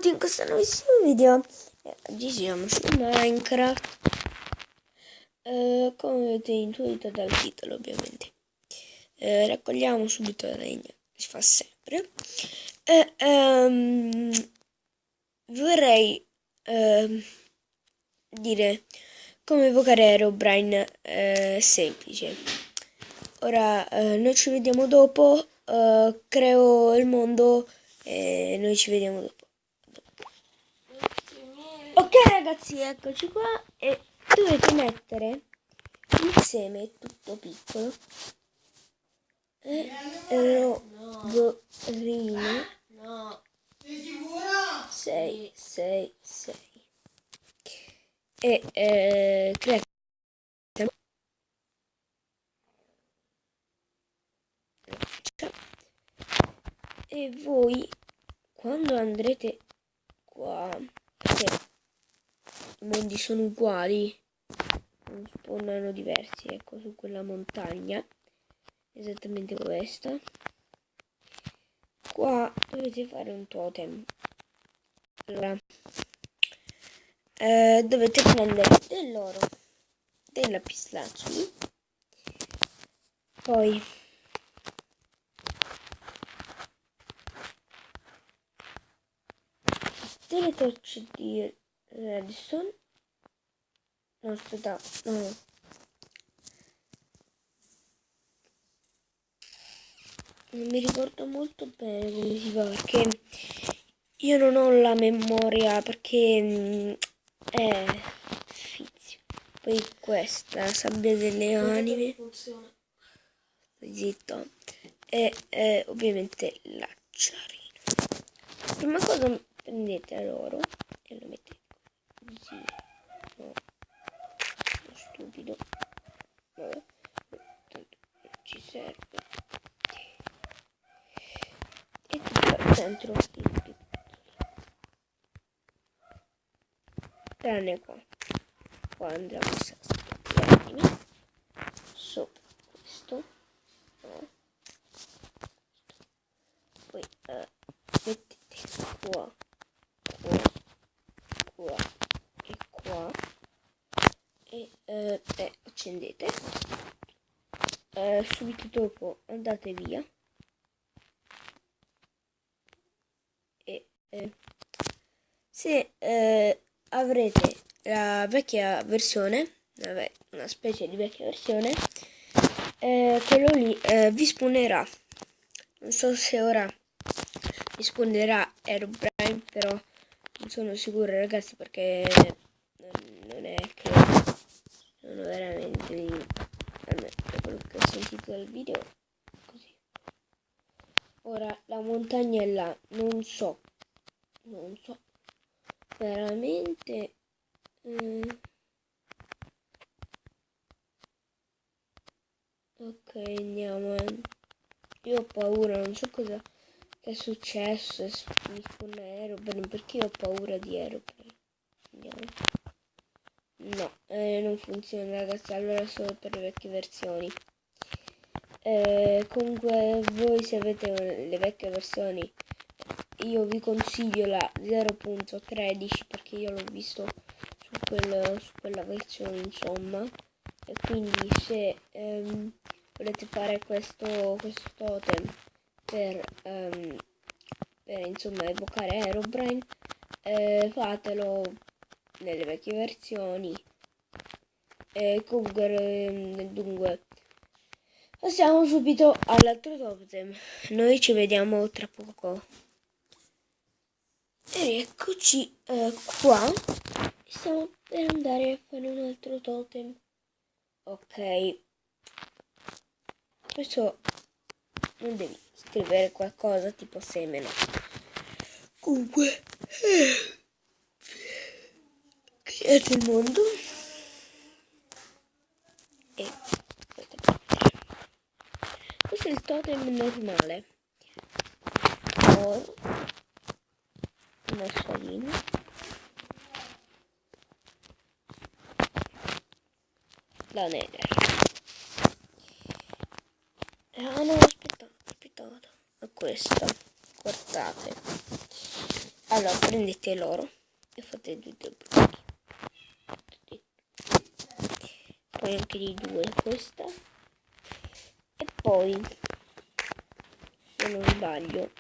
benvenuti in questo nuovissimo video. Oggi siamo su Minecraft, come avete intuito dal titolo ovviamente. Raccogliamo subito la legna, si fa sempre. Vorrei dire come evocare Herobrine semplice. Ora noi ci vediamo dopo, creo il mondo e noi ci vediamo dopo. Ok ragazzi, eccoci qua e dovete mettere il seme tutto piccolo e roborino 6 e create e voi quando andrete qua, perché i mondi sono uguali, non spawnano diversi, ecco, su quella montagna, esattamente questa, qua dovete fare un totem. Allora, dovete prendere dell'oro, dei lapislazzuli, poi delle torce di redstone. No, aspetta, no. Non mi ricordo molto bene come si fa, perché io non ho la memoria, perché è difficile. Poi questa, sabbia delle anime. Funziona. Zitto. E ovviamente l'acciarino. Prima cosa prendete l'oro e lo mettete così. No, sono stupido. Vabbè, tanto non ci serve. E tutto dentro il piccolo. Tranne qua. Qua andiamo a scrivere sopra questo. No. Poi mettete qua e qua e accendete. Subito dopo andate via e se avrete la vecchia versione, una specie di vecchia versione, quello lì vi spawnerà. Non so se ora vi spawnerà Herobrine, però non sono sicuro ragazzi, perché non è che sono veramente lì, almeno da quello che ho sentito dal video, così. Ora la montagna è là, non so veramente ok, andiamo. Io ho paura, non so cosa che è successo, mi spawn Herobrine, perché io ho paura di Herobrine. Andiamo. No, non funziona ragazzi, allora solo per le vecchie versioni. Comunque voi se avete le vecchie versioni io vi consiglio la 0.13 perché io l'ho visto su quella versione, insomma, e quindi se volete fare questo totem per insomma evocare Herobrine, fatelo nelle vecchie versioni. Comunque dunque passiamo subito all'altro totem. Noi ci vediamo tra poco. E eccoci qua. Stiamo per andare a fare un altro totem. Ok. Questo non devi scrivere qualcosa tipo seme, no. Comunque create il mondo. E questo è il totem normale. Oro, una scialina, la nether. Ah no, aspettate, a questo, guardate. Allora prendete l'oro e fate 2 blocchi. Poi anche di 2 questa. E poi, se non sbaglio,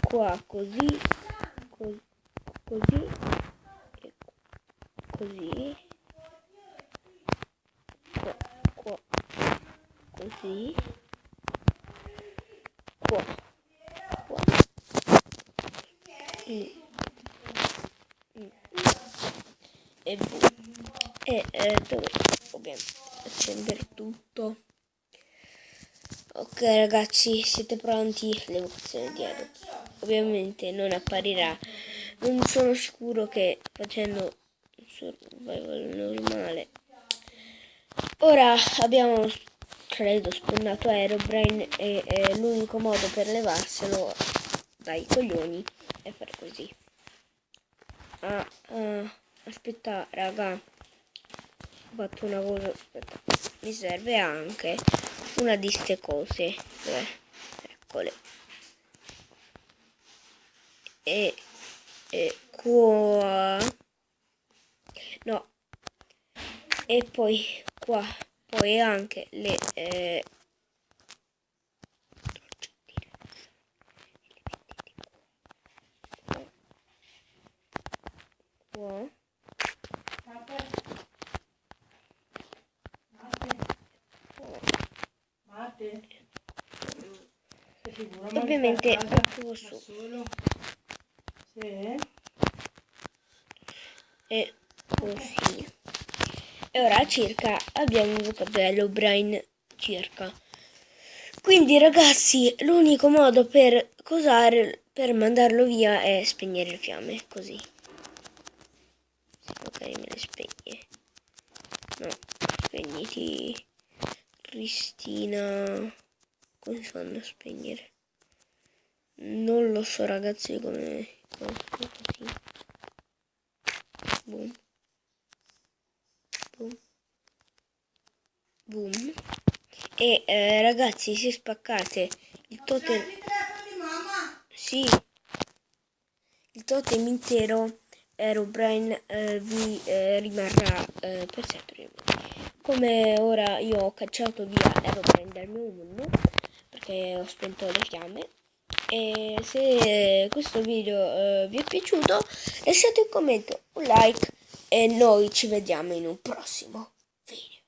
qua così, così, e così, qua, così, qua, e boom. E dove ovviamente accendere tutto. Ok ragazzi, siete pronti? L'evocazione di Ado ovviamente non apparirà. Non sono sicuro che facendo un survival normale. Ora abbiamo, credo, spawnato Herobrine e l'unico modo per levarselo dai coglioni è fare così. Aspetta raga, ho fatto una cosa, aspetta, mi serve anche una di ste cose, eccole, e qua, no, e poi qua, poi anche le qua. Ovviamente anche qua su. E così. E ora circa abbiamo invocato Herobrine circa. Quindi ragazzi, l'unico modo per cosare, per mandarlo via è spegnere le fiamme, così. Magari me le spegne. No, spegniti Cristina. Come si fanno a spegnere? Non lo so ragazzi come così. Boom. Boom. Boom. E ragazzi, se spaccate il totem, sì, il totem intero, Herobrine vi rimarrà per sempre. Come ora io ho cacciato via Herobrine dal mio mondo perché ho spento le fiamme. E se questo video vi è piaciuto, lasciate un commento, un like e noi ci vediamo in un prossimo video.